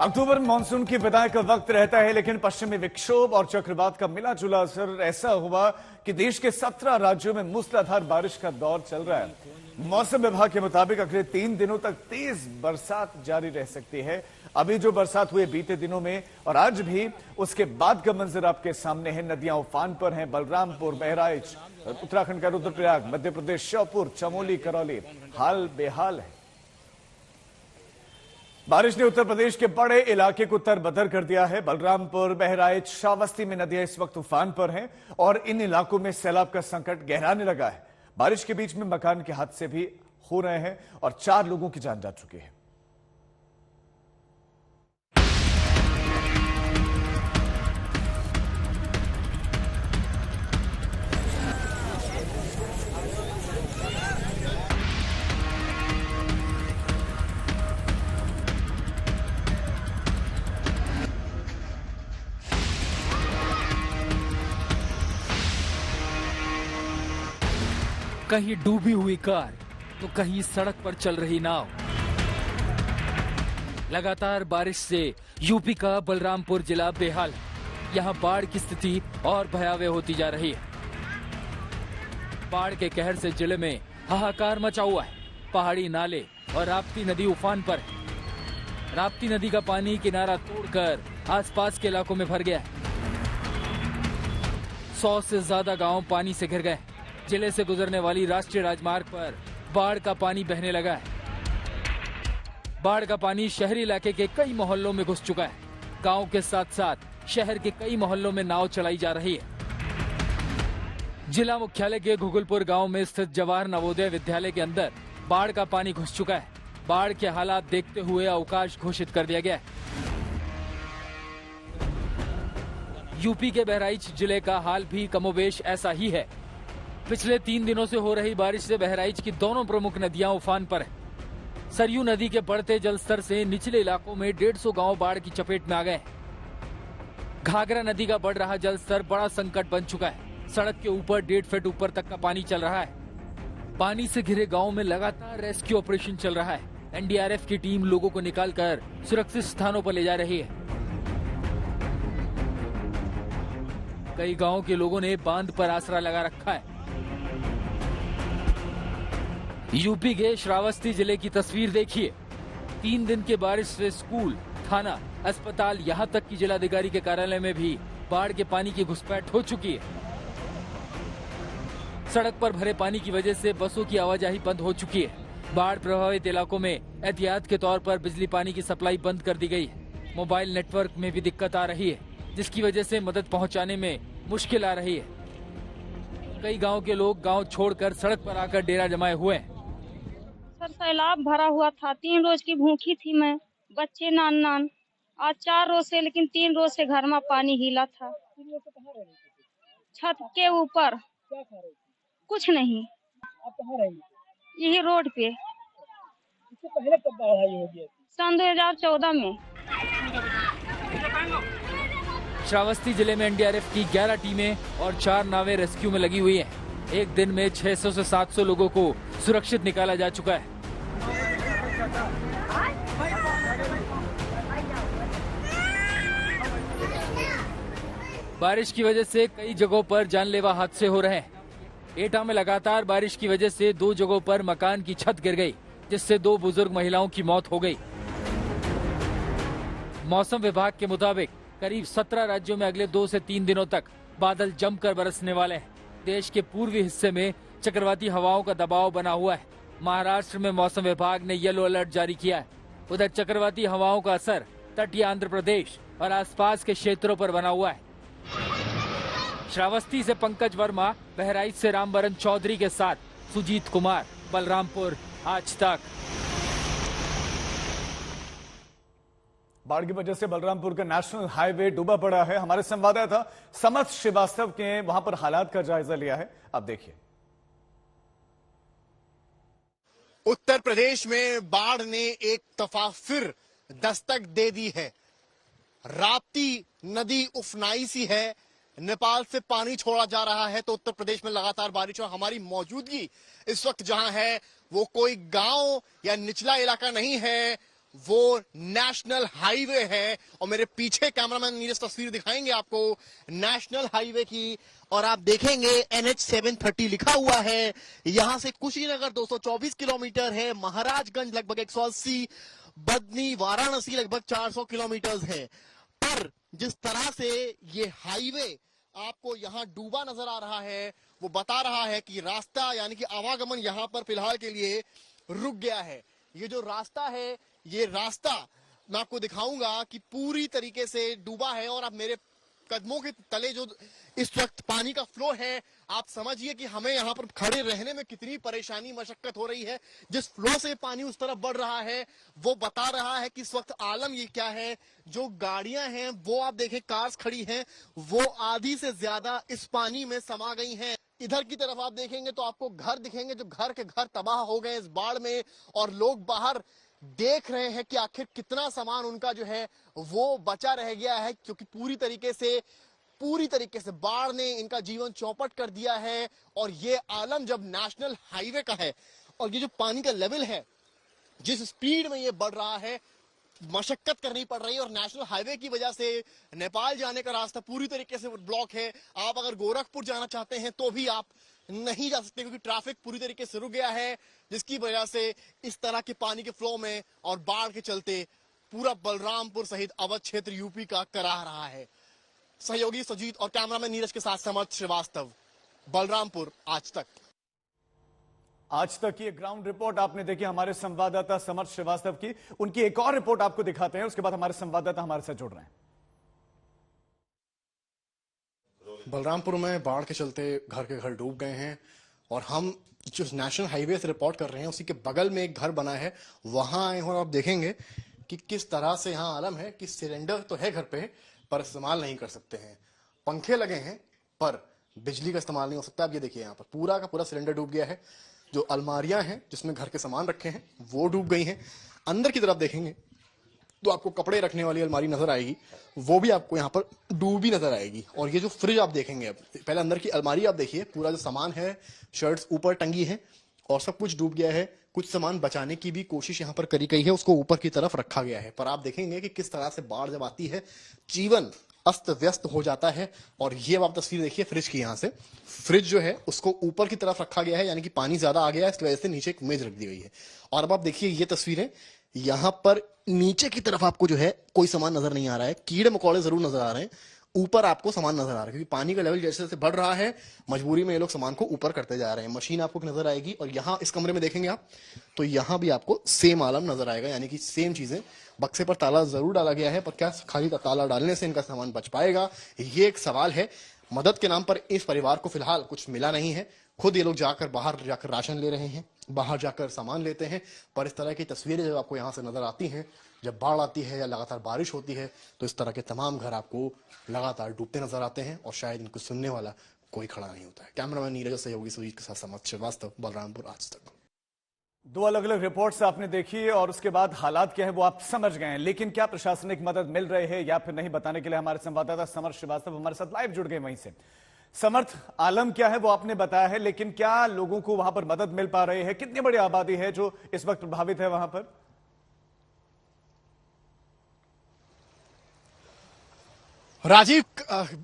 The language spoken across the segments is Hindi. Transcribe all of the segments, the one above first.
अक्टूबर में मानसून की विदाई का वक्त रहता है, लेकिन पश्चिमी विक्षोभ और चक्रवात का मिला जुला असर ऐसा हुआ कि देश के 17 राज्यों में मूसलाधार बारिश का दौर चल रहा है। मौसम विभाग के मुताबिक अगले 3 दिनों तक तेज बरसात जारी रह सकती है। अभी जो बरसात हुई बीते दिनों में और आज भी, उसके बाद का मंजर आपके सामने है। नदियां उफान पर हैं। बलरामपुर, बहराइच, उत्तराखंड का रुद्रप्रयाग, मध्य प्रदेश श्योपुर, चमोली, करौली हाल बेहाल है। बारिश ने उत्तर प्रदेश के बड़े इलाके को तरबतर कर दिया है। बलरामपुर, बहराइच, श्रावस्ती में नदियां इस वक्त उफान पर हैं और इन इलाकों में सैलाब का संकट गहराने लगा है। बारिश के बीच में मकान के हादसे भी हो रहे हैं और 4 लोगों की जान जा चुकी है। कहीं डूबी हुई कार तो कहीं सड़क पर चल रही नाव। लगातार बारिश से यूपी का बलरामपुर जिला बेहाल है। यहाँ बाढ़ की स्थिति और भयावह होती जा रही है। बाढ़ के कहर से जिले में हाहाकार मचा हुआ है। पहाड़ी नाले और राप्ती नदी उफान पर है। राप्ती नदी का पानी किनारा तोड़कर आसपास के इलाकों में भर गया है। 100 से ज्यादा गांव पानी से घिर गए। जिले से गुजरने वाली राष्ट्रीय राजमार्ग पर बाढ़ का पानी बहने लगा है। बाढ़ का पानी शहरी इलाके के कई मोहल्लों में घुस चुका है। गांव के साथ साथ शहर के कई मोहल्लों में नाव चलाई जा रही है। जिला मुख्यालय के घुगुलपुर गांव में स्थित जवाहर नवोदय विद्यालय के अंदर बाढ़ का पानी घुस चुका है। बाढ़ के हालात देखते हुए अवकाश घोषित कर दिया गया है। यूपी के बहराइच जिले का हाल भी कमोबेश ऐसा ही है। पिछले 3 दिनों से हो रही बारिश से बहराइच की दोनों प्रमुख नदियां उफान पर हैं। सरयू नदी के बढ़ते जलस्तर से निचले इलाकों में 150 गांव बाढ़ की चपेट में आ गए। घाघरा नदी का बढ़ रहा जलस्तर बड़ा संकट बन चुका है। सड़क के ऊपर 1.5 फीट ऊपर तक का पानी चल रहा है। पानी से घिरे गाँव में लगातार रेस्क्यू ऑपरेशन चल रहा है। एनडीआरएफ की टीम लोगों को निकालकर सुरक्षित स्थानों पर ले जा रही है। कई गाँव के लोगों ने बांध पर आसरा लगा रखा है। यूपी के श्रावस्ती जिले की तस्वीर देखिए। 3 दिन के बारिश से स्कूल, थाना, अस्पताल, यहाँ तक कि जिलाधिकारी के कार्यालय में भी बाढ़ के पानी की घुसपैठ हो चुकी है। सड़क पर भरे पानी की वजह से बसों की आवाजाही बंद हो चुकी है। बाढ़ प्रभावित इलाकों में एहतियात के तौर पर बिजली पानी की सप्लाई बंद कर दी गई है। मोबाइल नेटवर्क में भी दिक्कत आ रही है, जिसकी वजह से मदद पहुंचाने में मुश्किल आ रही है। कई गाँव के लोग गाँव छोड़कर सड़क पर आकर डेरा जमाए हुए हैं। सर सैलाब भरा हुआ था। 3 रोज की भूखी थी मैं, बच्चे नान। आज 4 रोज से, लेकिन 3 रोज से घर में पानी हिला था। छत के ऊपर। कुछ नहीं। आप कहाँ रहेंगे? यही रोड पे। इससे पहले कब बाढ़ आई होगी? सन 2014 में। श्रावस्ती जिले में एनडीआरएफ की 11 टीमें और 4 नावें रेस्क्यू में लगी हुई हैं। एक दिन में 600 से 700 लोगों को सुरक्षित निकाला जा चुका है। बारिश की वजह से कई जगहों पर जानलेवा हादसे हो रहे हैं। एटा में लगातार बारिश की वजह से 2 जगहों पर मकान की छत गिर गई, जिससे 2 बुजुर्ग महिलाओं की मौत हो गई। मौसम विभाग के मुताबिक करीब 17 राज्यों में अगले 2 से 3 दिनों तक बादल जमकर बरसने वाले हैं। देश के पूर्वी हिस्से में चक्रवाती हवाओं का दबाव बना हुआ है। महाराष्ट्र में मौसम विभाग ने येलो अलर्ट जारी किया है। उधर चक्रवाती हवाओं का असर तटीय आंध्र प्रदेश और आसपास के क्षेत्रों पर बना हुआ है। श्रावस्ती से पंकज वर्मा, बहराइच से रामबरन चौधरी के साथ सुजीत कुमार, बलरामपुर, आज तक। बाढ़ की वजह से बलरामपुर का नेशनल हाईवे डूबा पड़ा है। हमारे संवाददाता समर्थ श्रीवास्तव ने वहां पर हालात का जायजा लिया है। आप देखिए। उत्तर प्रदेश में बाढ़ ने एक दफा फिर दस्तक दे दी है। राप्ती नदी उफनाई सी है। नेपाल से पानी छोड़ा जा रहा है तो उत्तर प्रदेश में लगातार बारिश और हमारी मौजूदगी इस वक्त जहां है वो कोई गांव या निचला इलाका नहीं है, वो नेशनल हाईवे है और मेरे पीछे कैमरामैन नीरज तस्वीर दिखाएंगे आपको नेशनल हाईवे की। और आप देखेंगे NH 730 लिखा हुआ है। यहां से कुशीनगर 224 किलोमीटर है, महाराजगंज लगभग 180, बदनी वाराणसी लगभग 400 किलोमीटर है। पर जिस तरह से ये हाईवे आपको यहां डूबा नजर आ रहा है, वो बता रहा है कि रास्ता यानी कि आवागमन यहां पर फिलहाल के लिए रुक गया है। ये जो रास्ता है, ये रास्ता मैं आपको दिखाऊंगा कि पूरी तरीके से डूबा है और अब मेरे कदमों के तले जो इस वक्त पानी का फ्लो है, आप समझिए कि हमें यहाँ पर खड़े रहने में कितनी परेशानी मशक्कत हो रही है। जिस फ्लो से पानी उस तरफ बढ़ रहा है वो बता रहा है कि इस वक्त आलम ये क्या है। जो गाड़ियां हैं वो आप देखें, कार्स खड़ी हैं, वो आधी से ज्यादा इस पानी में समा गई हैं। इधर की तरफ आप देखेंगे तो आपको घर दिखेंगे, जो घर के घर तबाह हो गए इस बाढ़ में, और लोग बाहर देख रहे हैं कि आखिर कितना सामान उनका जो है वो बचा रह गया है, क्योंकि पूरी तरीके से बाढ़ ने इनका जीवन चौपट कर दिया है। और ये आलम जब नेशनल हाईवे का है और ये जो पानी का लेवल है, जिस स्पीड में ये बढ़ रहा है, मशक्कत करनी पड़ रही है। और नेशनल हाईवे की वजह से नेपाल जाने का रास्ता पूरी तरीके से ब्लॉक है। आप अगर गोरखपुर जाना चाहते हैं तो भी आप नहीं जा सकते, क्योंकि ट्रैफिक पूरी तरीके से रुक गया है, जिसकी वजह से इस तरह के पानी के फ्लो में और बाढ़ के चलते पूरा बलरामपुर सहित अवध क्षेत्र यूपी का कराह रहा है। सहयोगी सुजीत और कैमरामैन नीरज के साथ समर्थ श्रीवास्तव, बलरामपुर आज तक की ग्राउंड रिपोर्ट आपने देखी हमारे संवाददाता समर्थ श्रीवास्तव की। उनकी एक और रिपोर्ट आपको दिखाते हैं, उसके बाद हमारे संवाददाता हमारे साथ जुड़ रहे हैं। बलरामपुर में बाढ़ के चलते घर के घर डूब गए हैं और हम जो नेशनल हाईवे से रिपोर्ट कर रहे हैं उसी के बगल में एक घर बना है, वहां आए हैं और आप देखेंगे कि किस तरह से यहाँ आलम है कि सिलेंडर तो है घर पे पर इस्तेमाल नहीं कर सकते हैं, पंखे लगे हैं पर बिजली का इस्तेमाल नहीं हो सकता। अब ये देखिए यहाँ पर पूरा का पूरा सिलेंडर डूब गया है। जो अलमारियां हैं जिसमें घर के सामान रखे हैं वो डूब गई हैं। अंदर की तरफ देखेंगे तो आपको कपड़े रखने वाली अलमारी नजर आएगी, वो भी आपको यहाँ पर डूबी नजर आएगी। और ये जो फ्रिज आप देखेंगे, अब पहले अंदर की अलमारी आप देखिए, पूरा जो सामान है, शर्ट्स ऊपर टंगी है और सब कुछ डूब गया है। कुछ सामान बचाने की भी कोशिश यहाँ पर करी गई है, उसको ऊपर की तरफ रखा गया है। पर आप देखेंगे कि किस तरह से बाढ़ जब आती है जीवन अस्त व्यस्त हो जाता है। और ये आप तस्वीर देखिए फ्रिज की, यहाँ से फ्रिज जो है उसको ऊपर की तरफ रखा गया है, यानी कि पानी ज्यादा आ गया है, इस वजह से नीचे एक मेज रख दी गई है। और अब आप देखिए ये तस्वीरें, यहाँ पर नीचे की तरफ आपको जो है कोई सामान नजर नहीं आ रहा है, कीड़े मकोड़े जरूर नजर आ रहे हैं, ऊपर आपको सामान नजर आ रहा है, क्योंकि पानी का लेवल जैसे जैसे बढ़ रहा है मजबूरी में ये लोग सामान को ऊपर करते जा रहे हैं। मशीन आपको नजर आएगी और यहाँ इस कमरे में देखेंगे आप तो यहाँ भी आपको सेम आलम नजर आएगा, यानी कि सेम चीजें। बक्से पर ताला जरूर डाला गया है, पर क्या खाली ताला डालने से इनका सामान बच पाएगा, ये एक सवाल है। मदद के नाम पर इस परिवार को फिलहाल कुछ मिला नहीं है। खुद ये लोग बाहर जाकर राशन ले रहे हैं, बाहर जाकर सामान लेते हैं। पर इस तरह की तस्वीरें जब आपको यहाँ से नजर आती हैं, जब बाढ़ आती है या लगातार बारिश होती है, तो इस तरह के तमाम घर आपको लगातार डूबते नजर आते हैं और शायद इनको सुनने वाला कोई खड़ा नहीं होता है। कैमरामैन नीरज, सहयोगी सुजीत के साथ समर्थ श्रीवास्तव, बलरामपुर आज तक। दो अलग अलग रिपोर्ट्स आपने देखी और उसके बाद हालात क्या है वो आप समझ गए हैं, लेकिन क्या प्रशासनिक मदद मिल रही है या फिर नहीं, बताने के लिए हमारे संवाददाता समर्थ श्रीवास्तव हमारे साथ लाइव जुड़ गए वहीं से। समर्थ, आलम क्या है वो आपने बताया है, लेकिन क्या लोगों को वहां पर मदद मिल पा रही है? कितनी बड़ी आबादी है जो इस वक्त प्रभावित है वहां पर? राजीव,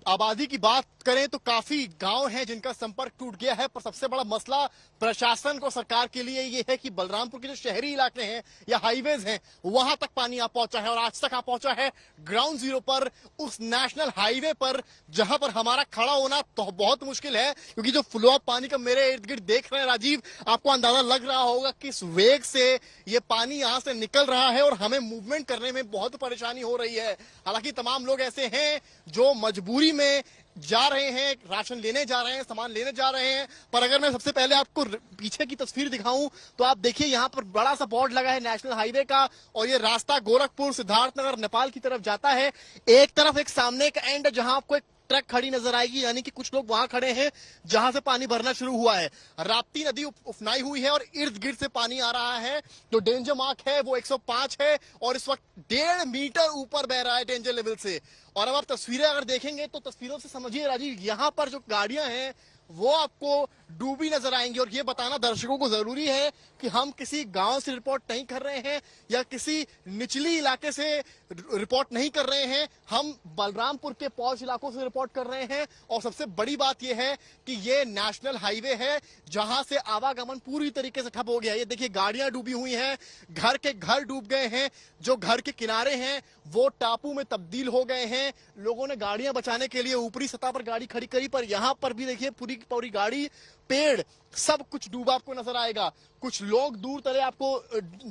आबादी की बात करें तो काफी गांव हैं जिनका संपर्क टूट गया है, पर सबसे बड़ा मसला प्रशासन को, सरकार के लिए ये है कि बलरामपुर के जो शहरी इलाके हैं या हाईवेज हैं वहां तक पानी आ पहुंचा है। और आज तक आ पहुंचा है ग्राउंड जीरो पर, उस नेशनल हाईवे पर, जहां पर हमारा खड़ा होना तो बहुत मुश्किल है, क्योंकि जो फ्लो ऑफ पानी का मेरे इर्द गिर्द देख रहे हैं राजीव, आपको अंदाजा लग रहा होगा किस वेग से ये पानी यहां से निकल रहा है और हमें मूवमेंट करने में बहुत परेशानी हो रही है। हालांकि तमाम लोग ऐसे हैं जो मजबूरी में जा रहे हैं, राशन लेने जा रहे हैं, सामान लेने जा रहे हैं। पर अगर मैं सबसे पहले आपको पीछे की तस्वीर दिखाऊं तो आप देखिए यहाँ पर बड़ा सा बोर्ड लगा है नेशनल हाईवे का, और ये रास्ता गोरखपुर, सिद्धार्थनगर, नेपाल की तरफ जाता है। एक तरफ एक सामने का एंड जहां आपको एक ट्रक खड़ी नजर आएगी, यानी कि कुछ लोग वहां खड़े हैं जहां से पानी भरना शुरू हुआ है। राप्ती नदी उफनाई हुई है और इर्द गिर्द से पानी आ रहा है। जो डेंजर मार्क है वो 105 है और इस वक्त 1.5 मीटर ऊपर बह रहा है डेंजर लेवल से। और अब आप तस्वीरें अगर देखेंगे तो तस्वीरों से समझिए राजीव, यहाँ पर जो गाड़ियां हैं वो आपको डूबी नजर आएंगी। और ये बताना दर्शकों को जरूरी है कि हम किसी गांव से रिपोर्ट नहीं कर रहे हैं या किसी निचली इलाके से रिपोर्ट नहीं कर रहे हैं, हम बलरामपुर के पॉश इलाकों से रिपोर्ट कर रहे हैं। और सबसे बड़ी बात यह है कि ये नेशनल हाईवे है जहां से आवागमन पूरी तरीके से ठप हो गया। ये देखिए गाड़ियां डूबी हुई हैं, घर के घर डूब गए हैं, जो घर के किनारे हैं वो टापू में तब्दील हो गए हैं। लोगों ने गाड़ियां बचाने के लिए ऊपरी सतह पर गाड़ी खड़ी करी, पर यहां पर भी देखिए पूरी की पूरी गाड़ी, पेड़, सब कुछ डूबा आपको नजर आएगा। कुछ लोग दूर तले आपको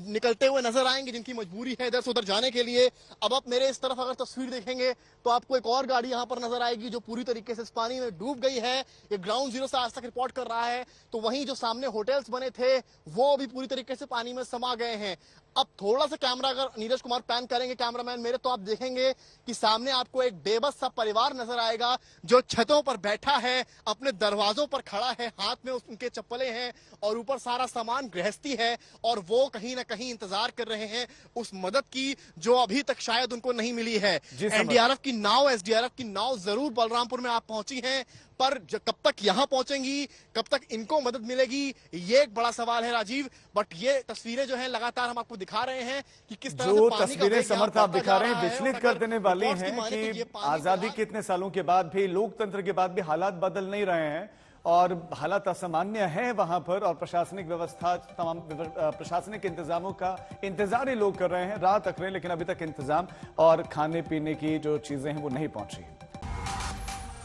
निकलते हुए नजर आएंगे जिनकी मजबूरी है इधर से उधर जाने के लिए। अब आप मेरे इस तरफ अगर तस्वीर देखेंगे तो आपको एक और गाड़ी यहां पर नजर आएगी जो पूरी तरीके से इस पानी में डूब गई है। ये ग्राउंड जीरो से आज तक रिपोर्ट कर रहा है। तो वहीं जो सामने होटल्स बने थे वो भी पूरी तरीके से पानी में समा गए हैं। अब थोड़ा सा कैमरा अगर नीरज कुमार पैन करेंगे कैमरामैन मेरे, तो आप देखेंगे कि सामने आपको एक बेबस सा परिवार नजर आएगा जो छतों पर बैठा है, अपने दरवाजों पर खड़ा है, हाथ में उनके चप्पलें हैं और ऊपर सारा सामान गृहस्थी है। और वो कहीं ना कहीं इंतजार कर रहे हैं उस मदद की जो अभी तक शायद उनको नहीं मिली है। एनडीआरएफ की नाव, एसडीआरएफ की नाव जरूर बलरामपुर में आप पहुंची हैं, पर कब तक यहां पहुंचेंगी, कब तक इनको मदद मिलेगी, ये एक बड़ा सवाल है राजीव। बट ये तस्वीरें जो हैं लगातार हम आपको दिखा रहे हैं कि किस तरह जो से पानी का तस्वीरें वेग समर्थ यहाँ आप दिखा रहे हैं बढ़ता जा विचलित और कर अगर देने वाली रिपोर्ट्स की हैं माने तो ये कि पानी आजादी का के इतने सालों के बाद भी, लोकतंत्र के बाद भी हालात बदल नहीं रहे हैं और हालात असामान्य है वहां पर। और प्रशासनिक व्यवस्था, तमाम प्रशासनिक इंतजामों का इंतजार ही लोग कर रहे हैं, राह तक रहे हैं, लेकिन अभी तक इंतजाम और खाने पीने की जो चीजें हैं वो नहीं पहुंची।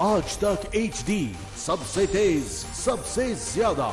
आज तक HD सबसे तेज, सबसे ज्यादा।